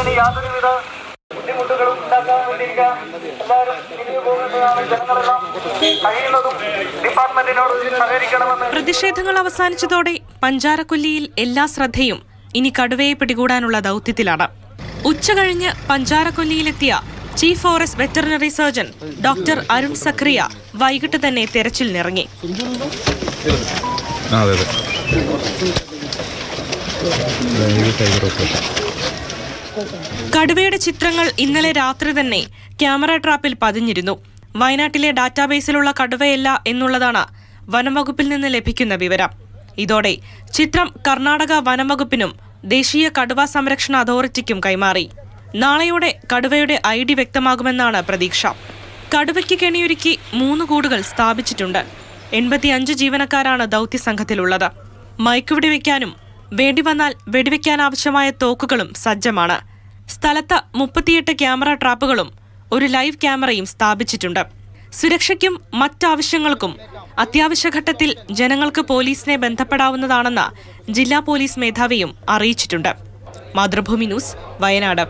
ഇനി യാതൊരുവിധ ബുദ്ധിമുട്ടുകളും ഉണ്ടാക്കാതിരിക്കുക. എല്ലാവരും തിരിഞ്ഞു പോകുന്നതാണ്. ജനങ്ങളെല്ലാം കഴിയുന്നതും ഡിപ്പാർട്ട്മെന്റിനോട് സഹകരിക്കണമെന്ന്. പ്രതിഷേധങ്ങൾ അവസാനിച്ചതോടെ പഞ്ചാരക്കൊല്ലിയിൽ എല്ലാ ശ്രദ്ധയും ഇനി കടുവയെ പിടികൂടാനുള്ള ദൗത്യത്തിലാണ്. ഉച്ചകഴിഞ്ഞ് പഞ്ചാരക്കൊല്ലിയിലെത്തിയ chief forest veterinary surgeon doctor Arun Zachariah വൈകിട്ട് തന്നെ തെരച്ചിലിനിറങ്ങി. കടുവയുടെ ചിത്രങ്ങൾ ഇന്നലെ രാത്രി തന്നെ ക്യാമറ ട്രാപ്പിൽ പതിഞ്ഞിരുന്നു. വയനാട്ടിലെ ഡാറ്റാബേസിലുള്ള കടുവയല്ല എന്നുള്ളതാണ് വനംവകുപ്പിൽ നിന്ന് ലഭിക്കുന്ന വിവരം. ഇതോടെ ചിത്രം കർണാടക വനംവകുപ്പിനും ദേശീയ കടുവ സംരക്ഷണ അതോറിറ്റിക്കും കൈമാറി. നാളെയോടെ കടുവയുടെ ID വ്യക്തമാകുമെന്നാണ് പ്രതീക്ഷ. കടുവയ്ക്ക് കെണിയൊരുക്കി 3 കൂടുകൾ സ്ഥാപിച്ചിട്ടുണ്ട്. 85 ജീവനക്കാരാണ് ദൗത്യസംഘത്തിലുള്ളത്. മയക്കുവെടിവെക്കാനും വേണ്ടിവന്നാൽ വെടിവെക്കാനാവശ്യമായ തോക്കുകളും സജ്ജമാണ്. സ്ഥലത്ത് 38 ക്യാമറ ട്രാപ്പുകളും ഒരു ലൈവ് ക്യാമറയും സ്ഥാപിച്ചിട്ടുണ്ട്. സുരക്ഷയ്ക്കും മറ്റാവശ്യങ്ങൾക്കും അത്യാവശ്യ ഘട്ടത്തിൽ ജനങ്ങൾക്ക് പോലീസിനെ ബന്ധപ്പെടാവുന്നതാണെന്ന് ജില്ലാ പോലീസ് മേധാവിയും അറിയിച്ചിട്ടുണ്ട്. മാതൃഭൂമി ന്യൂസ്, വയനാട്.